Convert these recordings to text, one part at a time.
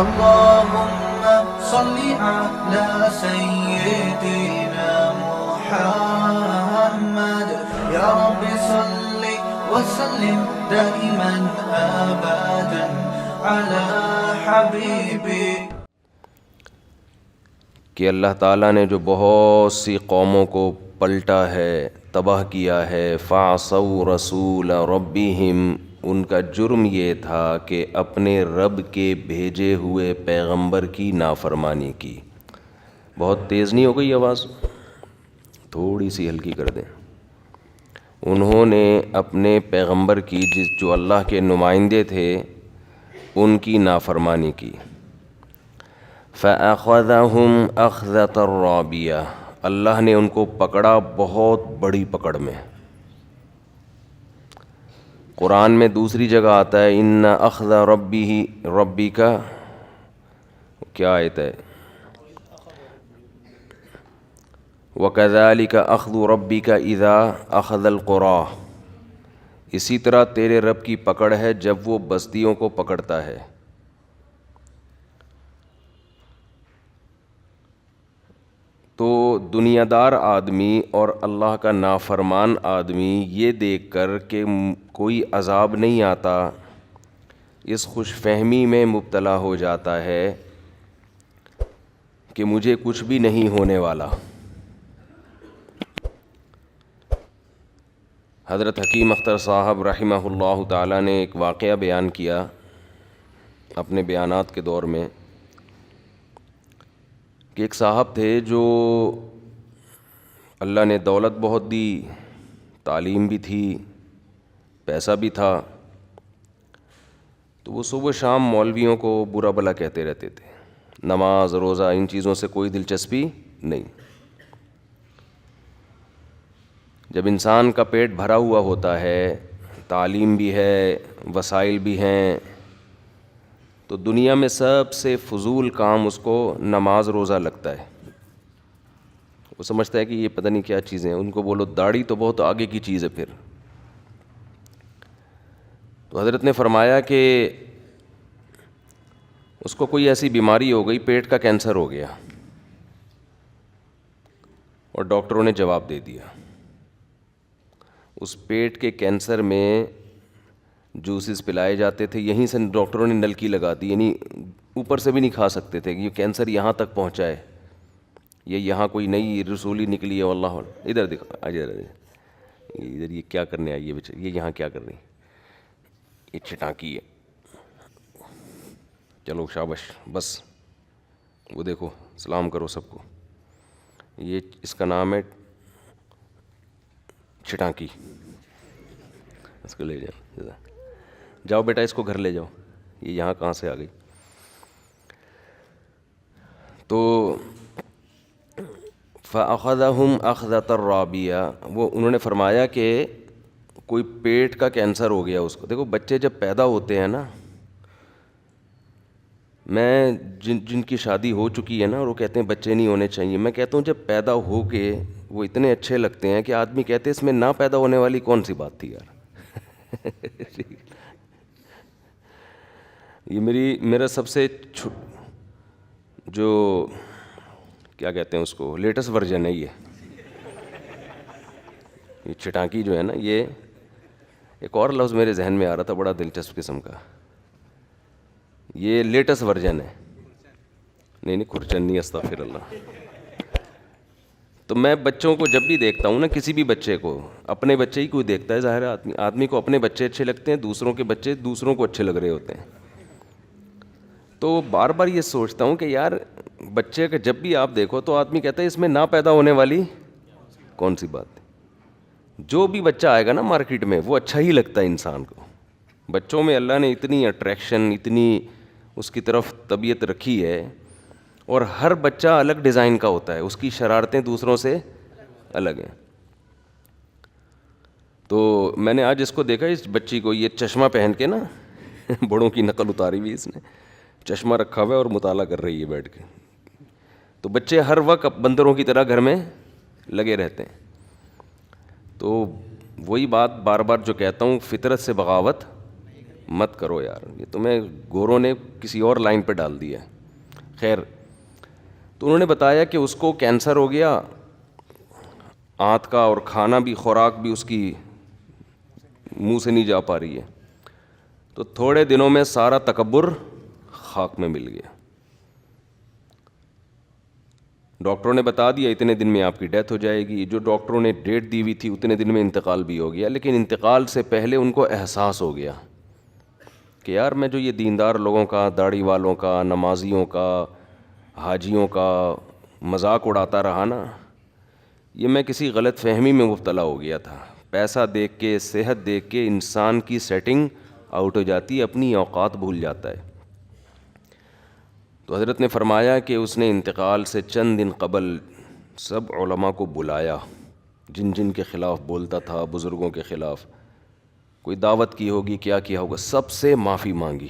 اللهم صل على سيدنا محمد يا رب صل وسلم دائما أبدا على حبيبي. کہ اللہ تعالیٰ نے جو بہت سی قوموں کو پلٹا ہے، تباہ کیا ہے، فعصوا رسول ربہم، ان کا جرم یہ تھا کہ اپنے رب کے بھیجے ہوئے پیغمبر کی نافرمانی کی. بہت تیز نہیں ہو گئی آواز؟ تھوڑی سی ہلکی کر دیں. انہوں نے اپنے پیغمبر کی، جو اللہ کے نمائندے تھے، ان کی نافرمانی کی. فَأَخَذَهُمْ أَخْذَةً رَّابِيَةً، اللہ نے ان کو پکڑا بہت بڑی پکڑ میں. قرآن میں دوسری جگہ آتا ہے ان اخذ ربک، کیا آیت ہے؟ وَكَذَلِكَ أَخْذُ رَبِّكَ إِذَا أَخَذَ الْقُرَىٰ، اسی طرح تیرے رب کی پکڑ ہے جب وہ بستیوں کو پکڑتا ہے. تو دنیا دار آدمی اور اللہ کا نافرمان آدمی یہ دیکھ کر کہ کوئی عذاب نہیں آتا، اس خوش فہمی میں مبتلا ہو جاتا ہے کہ مجھے کچھ بھی نہیں ہونے والا. حضرت حکیم اختر صاحب رحمہ اللہ تعالیٰ نے ایک واقعہ بیان کیا اپنے بیانات کے دور میں کہ ایک صاحب تھے جو اللہ نے دولت بہت دی، تعلیم بھی تھی، پیسہ بھی تھا، تو وہ صبح شام مولویوں کو برا بھلا کہتے رہتے تھے. نماز روزہ ان چیزوں سے کوئی دلچسپی نہیں. جب انسان کا پیٹ بھرا ہوا ہوتا ہے، تعلیم بھی ہے، وسائل بھی ہیں، تو دنیا میں سب سے فضول کام اس کو نماز روزہ لگتا ہے. وہ سمجھتا ہے کہ یہ پتہ نہیں کیا چیزیں ہیں. ان کو بولو داڑھی تو بہت آگے کی چیز ہے. پھر تو حضرت نے فرمایا کہ اس کو کوئی ایسی بیماری ہو گئی، پیٹ کا کینسر ہو گیا، اور ڈاکٹروں نے جواب دے دیا اس پیٹ کے کینسر میں جوسز پلائے جاتے تھے، یہیں سے ڈاکٹروں نے نلکی لگا دی، یعنی اوپر سے بھی نہیں کھا سکتے تھے کہ یہ کینسر یہاں تک پہنچا ہے، یہ یہاں کوئی نئی رسولی نکلی ہے. واللہ ادھر دیکھو، ادھر یہ کیا کرنے آئی ہے بیچارے، یہ یہاں کیا کر رہی، یہ چٹانکی ہے. چلو شابش، بس وہ دیکھو، سلام کرو سب کو. یہ اس کا نام ہے چٹانکی. اس کو لے جاؤ، جاؤ بیٹا اس کو گھر لے جاؤ. یہ یہاں کہاں سے آ گئی؟ تو فَأَخَذَهُمْ أَخْذَةً رَّابِيَةً، وہ انہوں نے فرمایا کہ کوئی پیٹ کا کینسر ہو گیا اس کو. دیکھو بچے جب پیدا ہوتے ہیں نا، میں جن کی شادی ہو چکی ہے نا اور وہ کہتے ہیں بچے نہیں ہونے چاہیے، میں کہتا ہوں جب پیدا ہو کے وہ اتنے اچھے لگتے ہیں کہ آدمی کہتے ہیں اس میں نہ پیدا ہونے والی کون سی بات تھی یار. یہ میرا سب سے جو کیا کہتے ہیں اس کو لیٹسٹ ورژن ہے. یہ چٹانکی جو ہے نا، یہ ایک اور لفظ میرے ذہن میں آ رہا تھا بڑا دلچسپ قسم کا، یہ لیٹسٹ ورژن ہے. نہیں کھرچن نہیں، استغفر اللہ. تو میں بچوں کو جب بھی دیکھتا ہوں نا، کسی بھی بچے کو، اپنے بچے ہی کوئی دیکھتا ہے، ظاہر ہے آدمی کو اپنے بچے اچھے لگتے ہیں، دوسروں کے بچے دوسروں کو اچھے لگ رہے ہوتے ہیں. تو بار بار یہ سوچتا ہوں کہ یار بچے کا جب بھی آپ دیکھو تو آدمی کہتا ہے اس میں نہ پیدا ہونے والی کون سی بات ہے. جو بھی بچہ آئے گا نا مارکیٹ میں وہ اچھا ہی لگتا ہے انسان کو. بچوں میں اللہ نے اتنی اٹریکشن، اتنی اس کی طرف طبیعت رکھی ہے، اور ہر بچہ الگ ڈیزائن کا ہوتا ہے، اس کی شرارتیں دوسروں سے الگ ہیں. تو میں نے آج اس کو دیکھا، اس بچی کو یہ چشمہ پہن کے نا بڑوں کی نقل اتاری ہوئی، اس نے چشمہ رکھا ہوا ہے اور مطالعہ کر رہی ہے بیٹھ کے. تو بچے ہر وقت بندروں کی طرح گھر میں لگے رہتے ہیں. تو وہی بات بار بار جو کہتا ہوں، فطرت سے بغاوت مت کرو یار, یہ تمہیں گوروں نے کسی اور لائن پہ ڈال دیا ہے. خیر, تو انہوں نے بتایا کہ اس کو کینسر ہو گیا آنت کا, اور کھانا بھی, خوراک بھی اس کی منہ سے نہیں جا پا رہی ہے. تو تھوڑے دنوں میں سارا تکبر خاک میں مل گیا. ڈاکٹروں نے بتا دیا اتنے دن میں آپ کی ڈیتھ ہو جائے گی. جو ڈاکٹروں نے ڈیٹ دی ہوئی تھی اتنے دن میں انتقال بھی ہو گیا. لیکن انتقال سے پہلے ان کو احساس ہو گیا کہ یار میں جو یہ دیندار لوگوں کا, داڑھی والوں کا, نمازیوں کا, حاجیوں کا مذاق اڑاتا رہا نا, یہ میں کسی غلط فہمی میں مبتلا ہو گیا تھا. پیسہ دیکھ کے, صحت دیکھ کے انسان کی سیٹنگ آؤٹ ہو جاتی ہے, اپنی اوقات بھول جاتا ہے. تو حضرت نے فرمایا کہ اس نے انتقال سے چند دن قبل سب علماء کو بلایا, جن جن کے خلاف بولتا تھا, بزرگوں کے خلاف, کوئی دعوت کی ہوگی, کیا کیا ہوگا, سب سے معافی مانگی,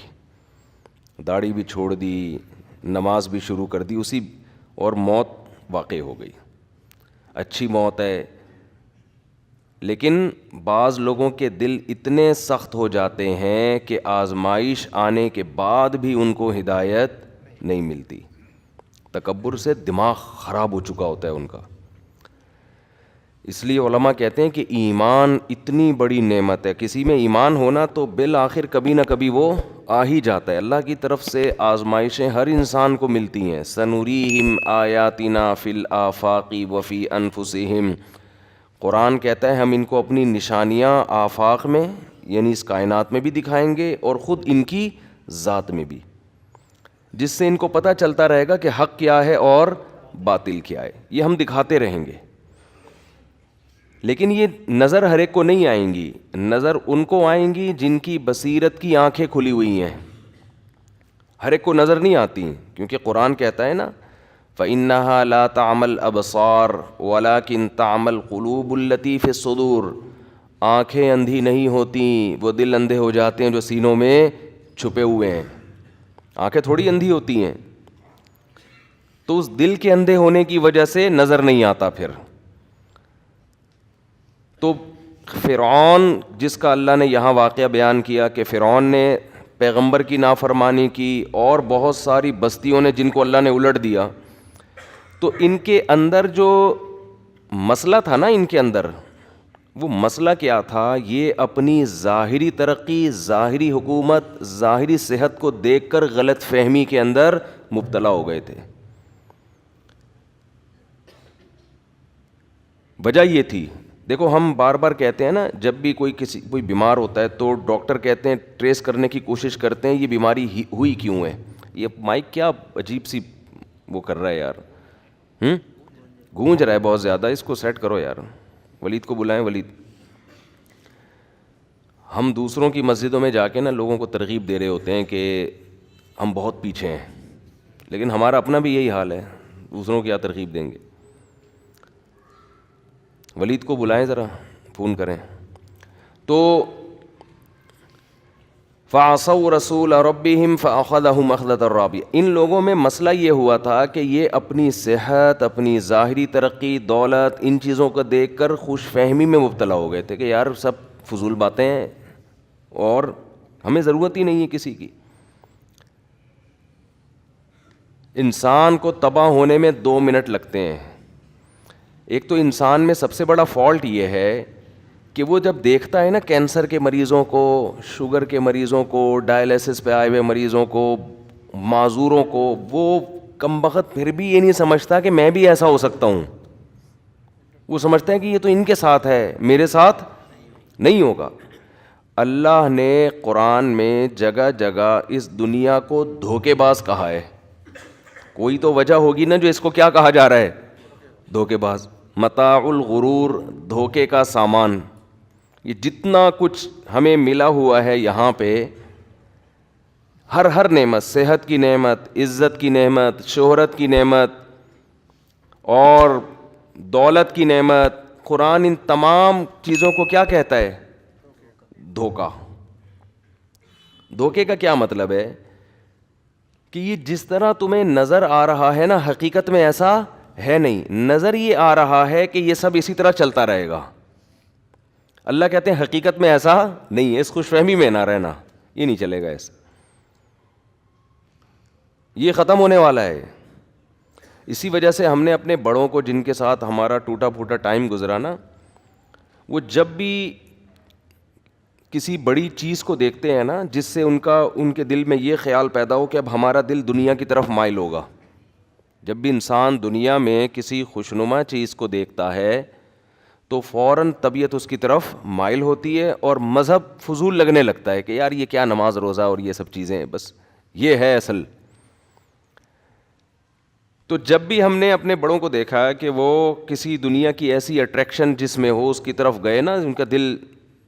داڑھی بھی چھوڑ دی, نماز بھی شروع کر دی اسی, اور موت واقع ہو گئی. اچھی موت ہے. لیکن بعض لوگوں کے دل اتنے سخت ہو جاتے ہیں کہ آزمائش آنے کے بعد بھی ان کو ہدایت نہیں ملتی. تکبر سے دماغ خراب ہو چکا ہوتا ہے ان کا. اس لیے علماء کہتے ہیں کہ ایمان اتنی بڑی نعمت ہے. کسی میں ایمان ہونا تو بالآخر کبھی نہ کبھی وہ آ ہی جاتا ہے. اللہ کی طرف سے آزمائشیں ہر انسان کو ملتی ہیں. سنوریہم آیاتنا فی الآفاق وفی انفسہم. قرآن کہتا ہے ہم ان کو اپنی نشانیاں آفاق میں یعنی اس کائنات میں بھی دکھائیں گے, اور خود ان کی ذات میں بھی, جس سے ان کو پتہ چلتا رہے گا کہ حق کیا ہے اور باطل کیا ہے. یہ ہم دکھاتے رہیں گے. لیکن یہ نظر ہر ایک کو نہیں آئیں گی. نظر ان کو آئیں گی جن کی بصیرت کی آنکھیں کھلی ہوئی ہیں. ہر ایک کو نظر نہیں آتی, کیونکہ قرآن کہتا ہے نا فَإِنَّهَا لَا تَعْمَى الْأَبْصَارُ وَلَكِنْ تَعْمَى الْقُلُوبُ الَّتِي فِي الصُّدُورِ. آنکھیں اندھی نہیں ہوتیں, وہ دل اندھے ہو جاتے ہیں جو سینوں میں چھپے ہوئے ہیں. آنکھیں تھوڑی اندھی ہوتی ہیں, تو اس دل کے اندھے ہونے کی وجہ سے نظر نہیں آتا. پھر تو فرعون جس کا اللہ نے یہاں واقعہ بیان کیا کہ فرعون نے پیغمبر کی نافرمانی کی, اور بہت ساری بستیوں نے جن کو اللہ نے الٹ دیا, تو ان کے اندر جو مسئلہ تھا نا, ان کے اندر وہ مسئلہ کیا تھا, یہ اپنی ظاہری ترقی, ظاہری حکومت, ظاہری صحت کو دیکھ کر غلط فہمی کے اندر مبتلا ہو گئے تھے. وجہ یہ تھی. دیکھو ہم بار بار کہتے ہیں نا, جب بھی کوئی بیمار ہوتا ہے تو ڈاکٹر کہتے ہیں, ٹریس کرنے کی کوشش کرتے ہیں یہ بیماری ہوئی کیوں ہے. یہ مائک کیا عجیب سی وہ کر رہا ہے یار, گونج رہا ہے بہت زیادہ, اس کو سیٹ کرو یار. ولید کو بلائیں. ولید, ہم دوسروں کی مسجدوں میں جا کے نا لوگوں کو ترغیب دے رہے ہوتے ہیں کہ ہم بہت پیچھے ہیں, لیکن ہمارا اپنا بھی یہی حال ہے, دوسروں کی کیا ترغیب دیں گے. ولید کو بلائیں ذرا, فون کریں. تو فَعَصَوْا رَسُولَ رَبِّهِمْ فَأَخَذَهُمْ أَخْذَةً رَّابِيَةً. ان لوگوں میں مسئلہ یہ ہوا تھا کہ یہ اپنی صحت, اپنی ظاہری ترقی, دولت, ان چیزوں کو دیکھ کر خوش فہمی میں مبتلا ہو گئے تھے کہ یار سب فضول باتیں ہیں اور ہمیں ضرورت ہی نہیں ہے کسی کی. انسان کو تباہ ہونے میں 2 منٹ لگتے ہیں. ایک تو انسان میں سب سے بڑا فالٹ یہ ہے کہ وہ جب دیکھتا ہے نا کینسر کے مریضوں کو, شوگر کے مریضوں کو, ڈائلیسس پہ آئے ہوئے مریضوں کو, معذوروں کو, وہ کمبخت پھر بھی یہ نہیں سمجھتا کہ میں بھی ایسا ہو سکتا ہوں. وہ سمجھتا ہے کہ یہ تو ان کے ساتھ ہے, میرے ساتھ نہیں ہوگا. اللہ نے قرآن میں جگہ جگہ اس دنیا کو دھوکے باز کہا ہے. کوئی تو وجہ ہوگی نا جو اس کو کیا کہا جا رہا ہے, دھوکے باز. متاع الغرور, دھوکے کا سامان. یہ جتنا کچھ ہمیں ملا ہوا ہے یہاں پہ, ہر نعمت, صحت کی نعمت, عزت کی نعمت, شہرت کی نعمت اور دولت کی نعمت, قرآن ان تمام چیزوں کو کیا کہتا ہے, دھوکا. دھوکے کا کیا مطلب ہے کہ یہ جس طرح تمہیں نظر آ رہا ہے نا حقیقت میں ایسا ہے نہیں. نظر یہ آ رہا ہے کہ یہ سب اسی طرح چلتا رہے گا. اللہ کہتے ہیں حقیقت میں ایسا نہیں ہے. اس خوش فہمی میں نہ رہنا, یہ نہیں چلے گا ایسا, یہ ختم ہونے والا ہے. اسی وجہ سے ہم نے اپنے بڑوں کو, جن کے ساتھ ہمارا ٹوٹا پھوٹا ٹائم گزرا نا, وہ جب بھی کسی بڑی چیز کو دیکھتے ہیں نا جس سے ان کے دل میں یہ خیال پیدا ہو کہ اب ہمارا دل دنیا کی طرف مائل ہوگا, جب بھی انسان دنیا میں کسی خوشنما چیز کو دیکھتا ہے تو فوراً طبیعت اس کی طرف مائل ہوتی ہے, اور مذہب فضول لگنے لگتا ہے کہ یار یہ کیا نماز روزہ اور یہ سب چیزیں, بس یہ ہے اصل. تو جب بھی ہم نے اپنے بڑوں کو دیکھا کہ وہ کسی دنیا کی ایسی اٹریکشن جس میں ہو اس کی طرف گئے نا, ان کا دل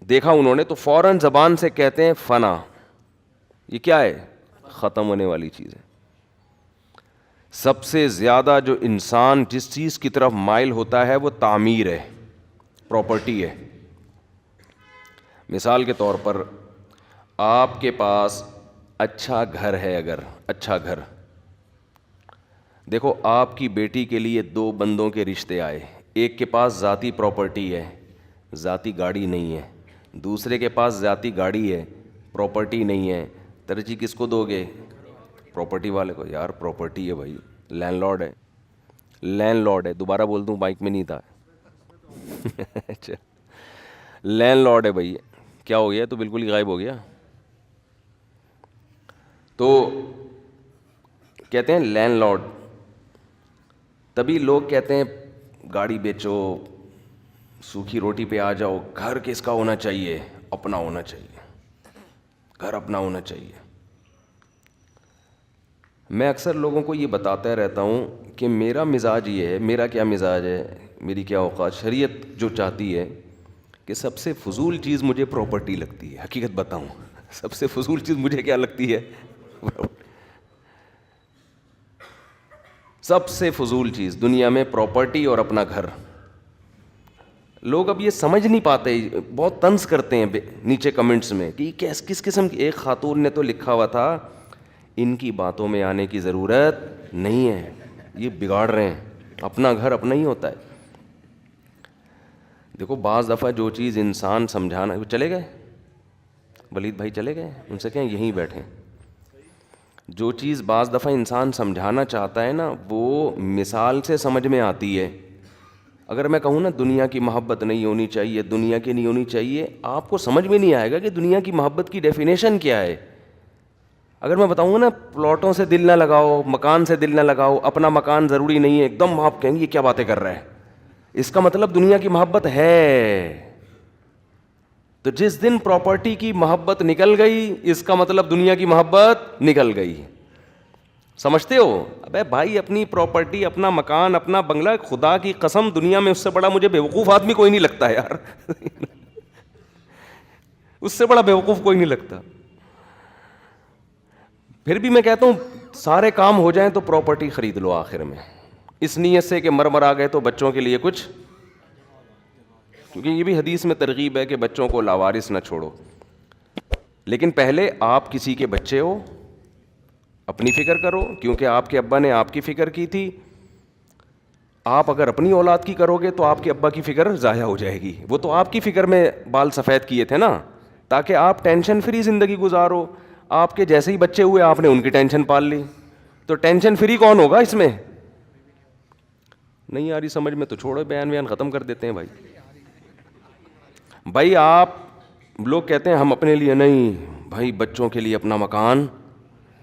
دیکھا انہوں نے, تو فوراً زبان سے کہتے ہیں فنا. یہ کیا ہے؟ ختم ہونے والی چیز ہے. سب سے زیادہ جو انسان جس چیز کی طرف مائل ہوتا ہے وہ تعمیر ہے, پراپرٹی ہے. مثال کے طور پر آپ کے پاس اچھا گھر ہے, اگر اچھا گھر, دیکھو آپ کی بیٹی کے لیے 2 بندوں کے رشتے آئے, ایک کے پاس ذاتی پراپرٹی ہے, ذاتی گاڑی نہیں ہے, دوسرے کے پاس ذاتی گاڑی ہے, پراپرٹی نہیں ہے. ترجیح کس کو دو گے؟ پراپرٹی والے کو. یار پراپرٹی ہے بھائی, لینڈ لارڈ ہے, لینڈ لارڈ ہے, دوبارہ بول دوں, بائک میں نہیں تھا. اچھا لینڈ لارڈ ہے بھائی. کیا ہو گیا؟ تو بالکل ہی غائب ہو گیا. تو کہتے ہیں لینڈ لارڈ, تبھی لوگ کہتے ہیں گاڑی بیچو, سوکھی روٹی پہ آ جاؤ. گھر کس کا ہونا چاہیے؟ اپنا ہونا چاہیے, گھر اپنا ہونا چاہیے. میں اکثر لوگوں کو یہ بتاتا رہتا ہوں کہ میرا مزاج یہ ہے. میرا کیا مزاج ہے, میری کیا اوقات, شریعت جو چاہتی ہے کہ سب سے فضول چیز مجھے پراپرٹی لگتی ہے. حقیقت بتاؤں, سب سے فضول چیز مجھے کیا لگتی ہے؟ سب سے فضول چیز دنیا میں پراپرٹی اور اپنا گھر. لوگ اب یہ سمجھ نہیں پاتے, بہت طنز کرتے ہیں نیچے کمنٹس میں کہ کس قسم کی. ایک خاتون نے تو لکھا ہوا تھا ان کی باتوں میں آنے کی ضرورت نہیں ہے, یہ بگاڑ رہے ہیں, اپنا گھر اپنا ہی ہوتا ہے. دیکھو بعض دفعہ جو چیز انسان سمجھانا, چلے گئے ولید بھائی, چلے گئے, ان سے کہیں یہیں بیٹھیں. جو چیز بعض دفعہ انسان سمجھانا چاہتا ہے نا وہ مثال سے سمجھ میں آتی ہے. اگر میں کہوں نا دنیا کی محبت نہیں ہونی چاہیے, دنیا کی نہیں ہونی چاہیے, آپ کو سمجھ میں نہیں آئے گا کہ دنیا کی محبت کی ڈیفینیشن کیا ہے. اگر میں بتاؤں گا نا پلاٹوں سے دل نہ لگاؤ, مکان سے دل نہ لگاؤ, اپنا مکان ضروری نہیں ہے, ایک دم آپ کہیں گے یہ کیا باتیں کر رہا ہے, اس کا مطلب دنیا کی محبت ہے. تو جس دن پراپرٹی کی محبت نکل گئی اس کا مطلب دنیا کی محبت نکل گئی. سمجھتے ہو؟ ابے بھائی اپنی پراپرٹی, اپنا مکان, اپنا بنگلہ, خدا کی قسم دنیا میں اس سے بڑا مجھے بیوقوف آدمی کوئی نہیں لگتا یار. اس سے بڑا بیوقوف کوئی نہیں لگتا. پھر بھی میں کہتا ہوں سارے کام ہو جائیں تو پراپرٹی خرید لو آخر میں, اس نیت سے کہ مر آ گئے تو بچوں کے لیے کچھ, کیونکہ یہ بھی حدیث میں ترغیب ہے کہ بچوں کو لاوارث نہ چھوڑو. لیکن پہلے آپ کسی کے بچے ہو, اپنی فکر کرو, کیونکہ آپ کے ابا نے آپ کی فکر کی تھی. آپ اگر اپنی اولاد کی کرو گے تو آپ کے ابا کی فکر ضائع ہو جائے گی. وہ تو آپ کی فکر میں بال سفید کیے تھے نا, تاکہ آپ ٹینشن فری زندگی گزارو. آپ کے جیسے ہی بچے ہوئے آپ نے ان کی ٹینشن پال لی, تو ٹینشن فری کون ہوگا اس میں؟ نہیں آ رہی سمجھ میں تو چھوڑو, بیان ختم کر دیتے ہیں بھائی. بھائی آپ لوگ کہتے ہیں ہم اپنے لیے نہیں, بھائی بچوں کے لیے اپنا مکان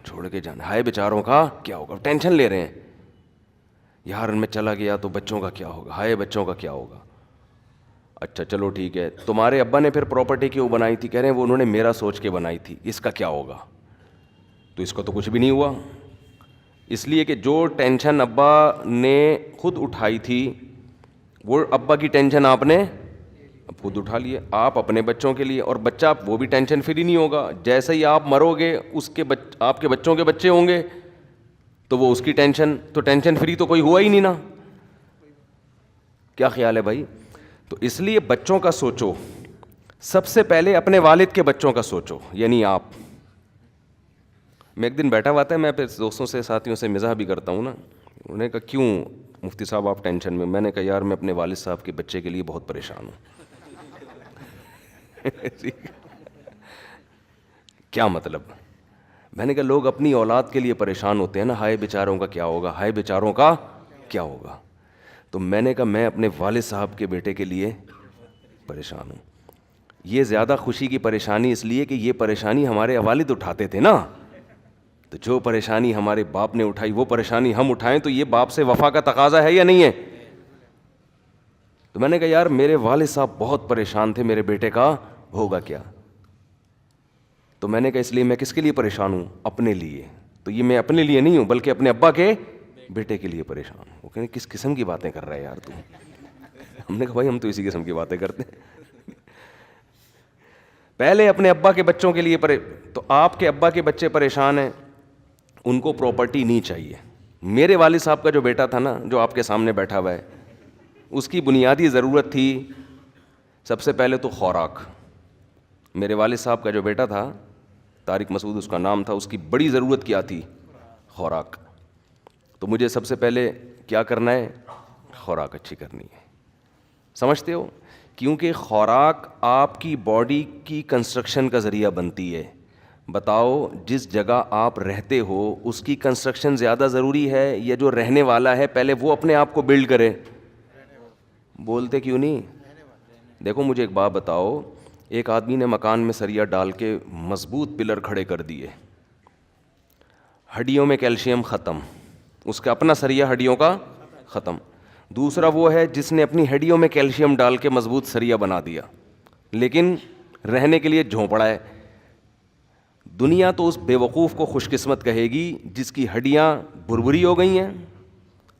چھوڑ کے جانا. ہائے بیچاروں کا کیا ہوگا, ٹینشن لے رہے ہیں یار, ان میں چلا گیا تو بچوں کا کیا ہوگا, ہائے بچوں کا کیا ہوگا. اچھا چلو ٹھیک ہے, تمہارے ابا نے پھر پراپرٹی کیوں بنائی تھی؟ کہہ رہے ہیں وہ انہوں نے میرا سوچ کے بنائی تھی, اس کا کیا ہوگا. تو اس کا تو کچھ بھی نہیں ہوا, اس لیے کہ جو ٹینشن ابا نے خود اٹھائی تھی وہ ابا کی ٹینشن آپ نے خود اٹھا لیے. آپ اپنے بچوں کے لیے, اور بچہ وہ بھی ٹینشن فری نہیں ہوگا. جیسے ہی آپ مرو گے اس کے آپ کے بچوں کے بچے ہوں گے تو وہ اس کی ٹینشن, تو ٹینشن فری تو کوئی ہوا ہی نہیں نا. کیا خیال ہے بھائی؟ تو اس لیے بچوں کا سوچو, سب سے پہلے اپنے والد کے بچوں کا سوچو, یعنی آپ. میں ایک دن بیٹھا ہوا تھا, میں پھر دوستوں سے ساتھیوں سے مزاح بھی کرتا ہوں نا, انہوں نے کہا کیوں مفتی صاحب آپ ٹینشن میں؟ میں نے کہا یار میں اپنے والد صاحب کے بچے کے لیے بہت پریشان ہوں. کیا مطلب؟ میں نے کہا لوگ اپنی اولاد کے لیے پریشان ہوتے ہیں نا, ہائے بیچاروں کا کیا ہوگا, ہائے بیچاروں کا کیا ہوگا. تو میں نے کہا میں اپنے والد صاحب کے بیٹے کے لیے پریشان ہوں. یہ زیادہ خوشی کی پریشانی اس لیے کہ یہ پریشانی ہمارے والد اٹھاتے تھے نا, تو جو پریشانی ہمارے باپ نے اٹھائی وہ پریشانی ہم اٹھائیں تو یہ باپ سے وفا کا تقاضا ہے یا نہیں ہے؟ تو میں نے کہا یار میرے والد صاحب بہت پریشان تھے میرے بیٹے کا ہوگا کیا. تو میں نے کہا اس لیے میں کس کے لیے پریشان ہوں؟ اپنے لیے. تو یہ میں اپنے لیے نہیں ہوں بلکہ اپنے ابا کے بیٹے کے لیے پریشان ہوں. وہ کہنے کس قسم کی باتیں کر رہا ہے یار تو. ہم نے کہا بھائی ہم تو اسی قسم کی باتیں کرتے ہیں. پہلے اپنے ابا کے بچوں کے لیے تو آپ کے ابا کے بچے پریشان ہیں, ان کو پراپرٹی نہیں چاہیے. میرے والد صاحب کا جو بیٹا تھا نا, جو آپ کے سامنے بیٹھا ہوا ہے, اس کی بنیادی ضرورت تھی سب سے پہلے تو خوراک. میرے والد صاحب کا جو بیٹا تھا, طارق مسعود اس کا نام تھا, اس کی بڑی ضرورت کیا تھی؟ خوراک. تو مجھے سب سے پہلے کیا کرنا ہے؟ خوراک اچھی کرنی ہے. سمجھتے ہو؟ کیونکہ خوراک آپ کی باڈی کی کنسٹرکشن کا ذریعہ بنتی ہے. بتاؤ جس جگہ آپ رہتے ہو اس کی کنسٹرکشن زیادہ ضروری ہے یا جو رہنے والا ہے پہلے وہ اپنے آپ کو بلڈ کرے؟ بولتے کیوں نہیں؟ دیکھو مجھے ایک بات بتاؤ, ایک آدمی نے مکان میں سریا ڈال کے مضبوط پلر کھڑے کر دیے, ہڈیوں میں کیلشیم ختم, اس کا اپنا سریا ہڈیوں کا ختم. دوسرا وہ ہے جس نے اپنی ہڈیوں میں کیلشیم ڈال کے مضبوط سریا بنا دیا لیکن رہنے کے لیے جھونپڑا ہے. دنیا تو اس بے وقوف کو خوش قسمت کہے گی جس کی ہڈیاں بھربھری ہو گئی ہیں,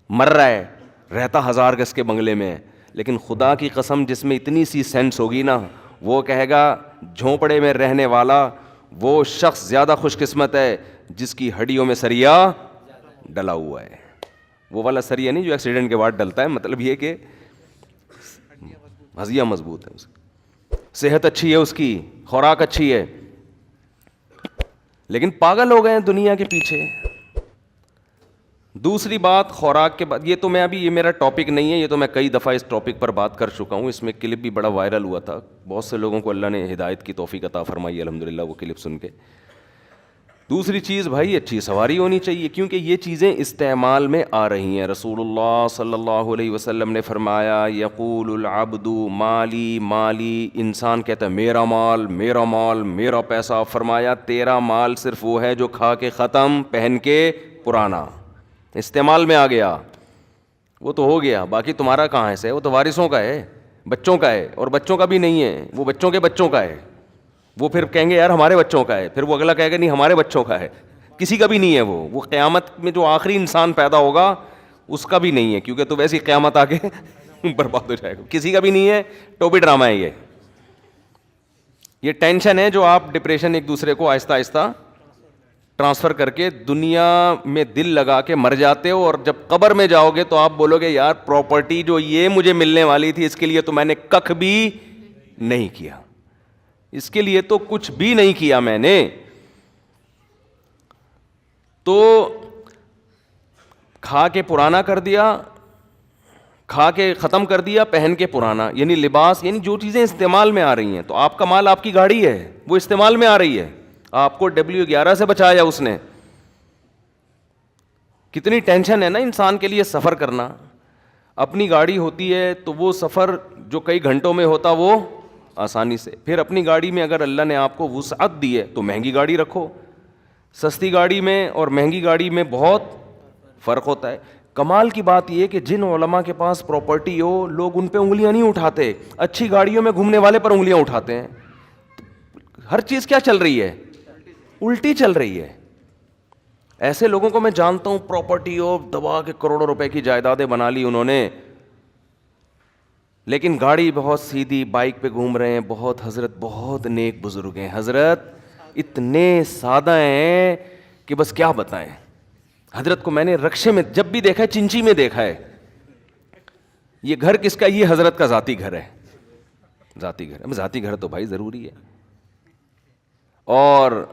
مر رہا ہے, رہتا 1000 گز کے بنگلے میں ہے, لیکن خدا کی قسم جس میں اتنی سی سینس ہوگی نا, وہ کہے گا جھونپڑے میں رہنے والا وہ شخص زیادہ خوش قسمت ہے جس کی ہڈیوں میں سریا ڈلا ہوا ہے. وہ والا سریا نہیں جو ایکسیڈنٹ کے بعد ڈلتا ہے, مطلب یہ کہ ہضیہ مضبوط ہے, صحت اچھی ہے, اس کی خوراک اچھی ہے. لیکن پاگل ہو گئے ہیں دنیا کے پیچھے. دوسری بات خوراک کے بعد, یہ تو میں ابھی, یہ میرا ٹاپک نہیں ہے, یہ تو میں کئی دفعہ اس ٹاپک پر بات کر چکا ہوں. اس میں کلپ بھی بڑا وائرل ہوا تھا, بہت سے لوگوں کو اللہ نے ہدایت کی توفیق عطا فرمائی الحمدللہ وہ کلپ سن کے. دوسری چیز بھائی اچھی سواری ہونی چاہیے کیونکہ یہ چیزیں استعمال میں آ رہی ہیں. رسول اللہ صلی اللہ علیہ وسلم نے فرمایا یقول العبد مالی مالی, انسان کہتا ہے میرا مال میرا مال میرا پیسہ. فرمایا تیرا مال صرف وہ ہے جو کھا کے ختم, پہن کے پرانا, استعمال میں آ گیا, وہ تو ہو گیا, باقی تمہارا کہاں ہے؟ وہ تو وارثوں کا ہے, بچوں کا ہے, اور بچوں کا بھی نہیں ہے, وہ بچوں کے بچوں کا ہے. وہ پھر کہیں گے یار ہمارے بچوں کا ہے, پھر وہ اگلا کہے گا نہیں ہمارے بچوں کا ہے. کسی کا بھی نہیں ہے. وہ قیامت میں جو آخری انسان پیدا ہوگا اس کا بھی نہیں ہے, کیونکہ تو ویسی قیامت آگے برباد ہو جائے گا. کسی کا بھی نہیں ہے, ٹوپی ڈرامہ ہے یہ ٹینشن ہے جو آپ ڈپریشن ایک دوسرے کو آہستہ آہستہ ٹرانسفر کر کے دنیا میں دل لگا کے مر جاتے ہو, اور جب قبر میں جاؤ گے تو آپ بولو گے یار پراپرٹی جو یہ مجھے ملنے والی تھی اس کے لیے تو میں نے ککھ بھی نہیں کیا, اس کے لیے تو کچھ بھی نہیں کیا میں نے. تو کھا کے پرانا کر دیا, کھا کے ختم کر دیا, پہن کے پرانا, یعنی لباس, یعنی جو چیزیں استعمال میں آ رہی ہیں. تو آپ کا مال آپ کی گاڑی ہے, وہ استعمال میں آ رہی ہے, آپ کو W11 سے بچایا اس نے. کتنی ٹینشن ہے نا انسان کے لیے سفر کرنا. اپنی گاڑی ہوتی ہے تو وہ سفر جو کئی گھنٹوں میں ہوتا وہ آسانی سے. پھر اپنی گاڑی میں اگر اللہ نے آپ کو وسعت دی ہے تو مہنگی گاڑی رکھو. سستی گاڑی میں اور مہنگی گاڑی میں بہت فرق ہوتا ہے. کمال کی بات یہ کہ جن علماء کے پاس پراپرٹی ہو لوگ ان پہ انگلیاں نہیں اٹھاتے, اچھی گاڑیوں میں گھومنے والے پر انگلیاں اٹھاتے ہیں. ہر چیز کیا چل رہی ہے؟ الٹی چل رہی ہے. ایسے لوگوں کو میں جانتا ہوں پراپرٹی ہو دبا کے کروڑوں روپے کی جائیدادیں بنا لی انہوں نے, لیکن گاڑی بہت سیدھی, بائک پہ گھوم رہے ہیں. بہت حضرت بہت نیک بزرگ ہیں, حضرت اتنے سادہ ہیں کہ بس کیا بتائیں. حضرت کو میں نے رکشے میں جب بھی دیکھا ہے, چنچی میں دیکھا ہے. یہ گھر کس کا؟ یہ حضرت کا ذاتی گھر ہے. ذاتی گھر, ذاتی گھر تو بھائی ضروری ہے. اور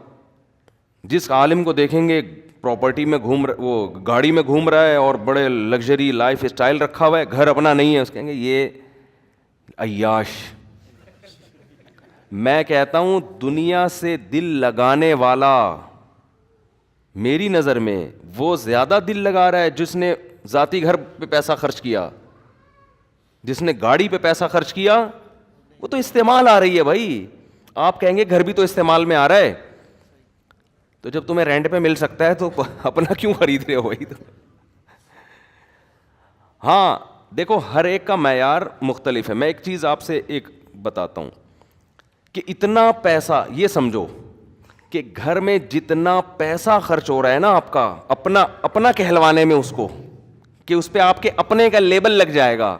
جس عالم کو دیکھیں گے پراپرٹی میں وہ گاڑی میں گھوم رہا ہے اور بڑے لگژری لائف اسٹائل رکھا ہوا ہے, گھر اپنا نہیں ہے, اس کہیں گے یہ عیاش. میں کہتا ہوں دنیا سے دل لگانے والا میری نظر میں وہ زیادہ دل لگا رہا ہے جس نے ذاتی گھر پہ پیسہ خرچ کیا، جس نے گاڑی پہ پیسہ خرچ کیا، وہ تو استعمال آ رہی ہے بھائی. آپ کہیں گے گھر بھی تو استعمال میں آ رہا ہے، تو جب تمہیں رینٹ پہ مل سکتا ہے تو اپنا کیوں خرید رہے ہو بھائی؟ ہاں دیکھو ہر ایک کا معیار مختلف ہے. میں ایک چیز آپ سے ایک بتاتا ہوں کہ اتنا پیسہ، یہ سمجھو کہ گھر میں جتنا پیسہ خرچ ہو رہا ہے نا آپ کا اپنا کہلوانے میں، اس کو کہ اس پہ آپ کے اپنے کا لیبل لگ جائے گا،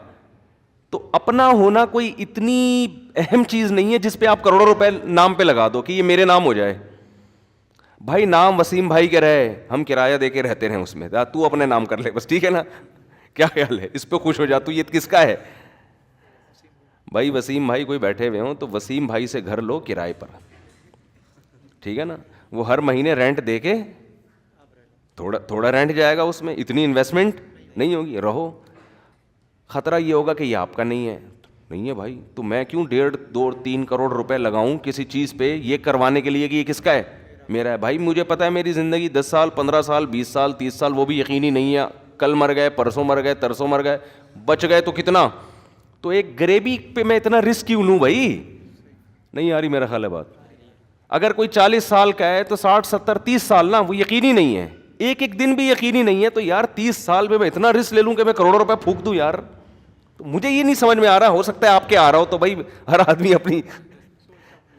تو اپنا ہونا کوئی اتنی اہم چیز نہیں ہے جس پہ آپ کروڑوں روپے نام پہ لگا دو کہ یہ میرے نام ہو جائے. بھائی نام وسیم بھائی کے رہے، ہم کرایہ دے کے رہتے رہے اس میں، تو اپنے نام کر لے بس، ٹھیک ہے نا؟ کیا خیال ہے؟ اس پہ خوش ہو جا، تو یہ کس کا ہے بھائی؟ وسیم بھائی کوئی بیٹھے ہوئے ہوں تو وسیم بھائی سے گھر لو کرائے پر، ٹھیک ہے نا؟ وہ ہر مہینے رینٹ دے کے تھوڑا رینٹ جائے گا، اس میں اتنی انویسٹمنٹ نہیں ہوگی، رہو. خطرہ یہ ہوگا کہ یہ آپ کا نہیں ہے بھائی، تو میں کیوں 1.5 2 3 کروڑ روپے لگاؤں کسی چیز پہ یہ کروانے کے لیے کہ یہ کس کا ہے؟ میرا ہے. بھائی مجھے پتا ہے میری زندگی 10 سال 15 سال 20 سال 30 سال وہ بھی یقینی نہیں ہے، کل مر گئے، پرسوں مر گئے، ترسوں مر گئے، بچ گئے تو کتنا؟ تو ایک غریبی پہ میں اتنا رسک کیوں لوں بھائی؟ نہیں آ رہی میرا خیال ہے بات. اگر کوئی 40 سال کا ہے تو 60 70 30 سال نا وہ یقینی نہیں ہے، ایک دن بھی یقینی نہیں ہے، تو یار 30 سال میں اتنا رسک لے لوں کہ میں کروڑوں روپے پھونک دوں یار؟ تو مجھے یہ نہیں سمجھ میں آ رہا، ہو سکتا ہے آپ کے آ رہا ہو، تو بھائی ہر آدمی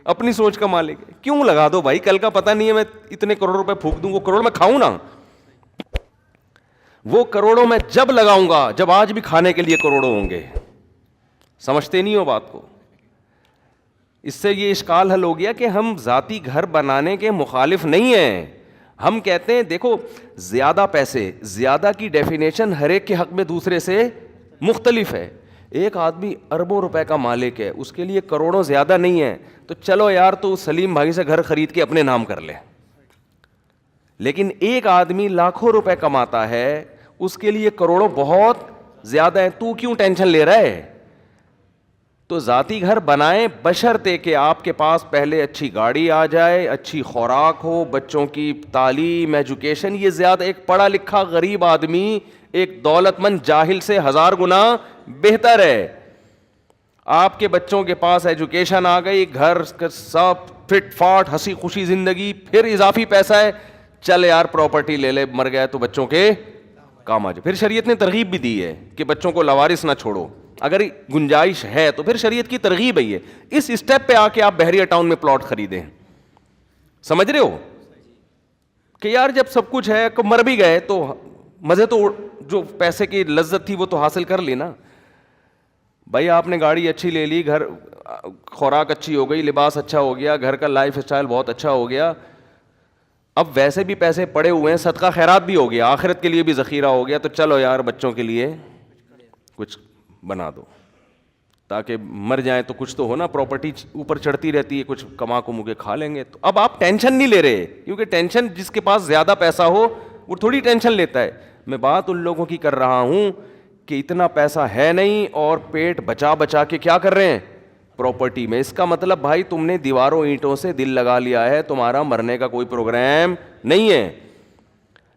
اپنی سوچ کا مالک ہے. کیوں لگا دو بھائی؟ کل کا پتہ نہیں ہے، میں اتنے کروڑ روپے پھونک دوں، وہ کروڑ میں کھاؤں نا. وہ کروڑوں میں جب لگاؤں گا جب آج بھی کھانے کے لیے کروڑوں ہوں گے. سمجھتے نہیں ہو بات کو؟ اس سے یہ اشکال حل ہو گیا کہ ہم ذاتی گھر بنانے کے مخالف نہیں ہیں. ہم کہتے ہیں دیکھو زیادہ پیسے، زیادہ کی ڈیفینیشن ہر ایک کے حق میں دوسرے سے مختلف ہے. ایک آدمی اربوں روپے کا مالک ہے، اس کے لیے کروڑوں زیادہ نہیں ہے، تو چلو یار تو سلیم بھائی سے گھر خرید کے اپنے نام کر لے. لیکن ایک آدمی لاکھوں روپے کماتا ہے، اس کے لیے کروڑوں بہت زیادہ ہیں، تو کیوں ٹینشن لے رہا ہے؟ تو ذاتی گھر بنائیں بشرطے کہ آپ کے پاس پہلے اچھی گاڑی آ جائے، اچھی خوراک ہو، بچوں کی تعلیم، ایجوکیشن. یہ زیادہ ایک پڑھا لکھا غریب آدمی ایک دولت مند جاہل سے 1000 گنا بہتر ہے. آپ کے بچوں کے پاس ایجوکیشن آ گئی، گھر سب فٹ فاٹ، ہنسی خوشی زندگی، پھر اضافی پیسہ ہے، چل یار پراپرٹی لے لے، مر گئے تو بچوں کے کام آ جائے. پھر شریعت نے ترغیب بھی دی ہے کہ بچوں کو لوارث نہ چھوڑو، اگر گنجائش ہے تو پھر شریعت کی ترغیب ہے. اس اسٹیپ پہ آ کے آپ بحریہ ٹاؤن میں پلاٹ خریدیں. سمجھ رہے ہو کہ یار جب سب کچھ ہے، مر بھی گئے تو مزے تو جو پیسے کی لذت تھی وہ تو حاصل کر لی نا. بھائی آپ نے گاڑی اچھی لے لی، گھر خوراک اچھی ہو گئی، لباس اچھا ہو گیا، گھر کا لائف اسٹائل بہت اچھا ہو گیا، اب ویسے بھی پیسے پڑے ہوئے ہیں، صدقہ خیرات بھی ہو گیا، آخرت کے لیے بھی ذخیرہ ہو گیا، تو چلو یار بچوں کے لیے کچھ بنا دو تاکہ مر جائیں تو کچھ تو ہو نا. پراپرٹی اوپر چڑھتی رہتی ہے، کچھ کما کمو کے کھا لیں گے. تو اب آپ ٹینشن نہیں لے رہے، کیونکہ ٹینشن جس کے پاس زیادہ پیسہ ہو وہ تھوڑی ٹینشن لیتا ہے. میں بات ان لوگوں کی کر رہا ہوں کہ اتنا پیسہ ہے نہیں اور پیٹ بچا بچا کے کیا کر رہے ہیں؟ پراپرٹی میں. اس کا مطلب بھائی تم نے دیواروں اینٹوں سے دل لگا لیا ہے، تمہارا مرنے کا کوئی پروگرام نہیں ہے.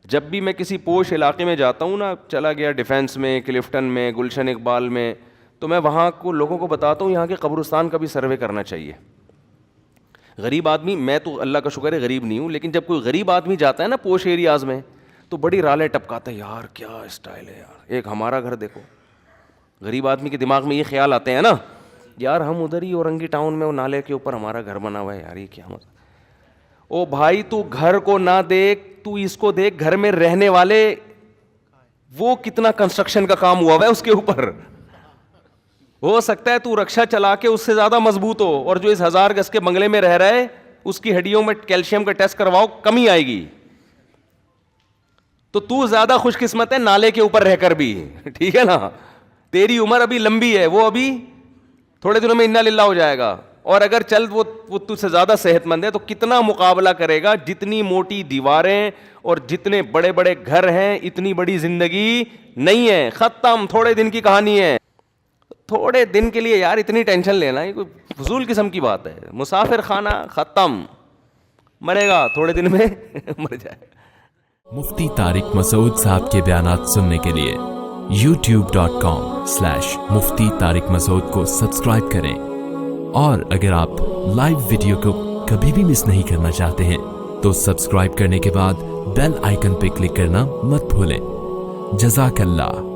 جب بھی میں کسی پوش علاقے میں جاتا ہوں نا، چلا گیا ڈیفینس میں، کلفٹن میں، گلشن اقبال میں، تو میں وہاں کو لوگوں کو بتاتا ہوں یہاں کے قبرستان کا بھی سروے کرنا چاہیے. غریب آدمی، میں تو اللہ کا شکر ہے غریب نہیں ہوں، لیکن جب کوئی غریب آدمی جاتا ہے نا پوش ایریاز میں تو بڑی رالے ٹپکاتا ہے، یار کیا اسٹائل ہے یار، ایک ہمارا گھر دیکھو. غریب آدمی کے دماغ میں یہ خیال آتے ہیں نا، یار ہم ادھر ہی اورنگی ٹاؤن میں وہ نالے کے اوپر ہمارا گھر بنا ہوا ہے، یار یہ کیا مزہ. او بھائی تو گھر کو نہ دیکھ، تو اس کو دیکھ، گھر میں رہنے والے وہ کتنا کنسٹرکشن کا کام ہوا ہوا ہے اس کے اوپر. ہو سکتا ہے تو رکشا چلا کے اس سے زیادہ مضبوط ہو، اور جو اس 1000 گز کے بنگلے میں رہ رہا ہے اس کی ہڈیوں میں کیلشیم کا ٹیسٹ کرواؤ، کمی آئے گی. تو زیادہ خوش قسمت ہے نالے کے اوپر رہ کر بھی، ٹھیک ہے نا. تیری عمر ابھی لمبی ہے، وہ ابھی تھوڑے دنوں میں انا للہ ہو جائے گا. اور اگر چل وہ تجھ سے زیادہ صحت مند ہے تو کتنا مقابلہ کرے گا. جتنی موٹی دیواریں اور جتنے بڑے بڑے گھر ہیں اتنی بڑی زندگی نہیں ہے، ختم، تھوڑے دن کی کہانی ہے. تھوڑے دن کے لیے یار اتنی ٹینشن لینا یہ کوئی فضول قسم کی بات ہے. مسافر خانہ ختم, مرے گا تھوڑے دن میں مر جائے. مفتی طارق مسعود صاحب کے بیانات سننے کے لیے youtube.com/مفتی طارق مسعود کو سبسکرائب کریں, اور اگر آپ لائیو ویڈیو کو کبھی بھی مس نہیں کرنا چاہتے ہیں تو سبسکرائب کرنے کے بعد بیل آئیکن پہ کلک کرنا مت بھولیں. جزاک اللہ.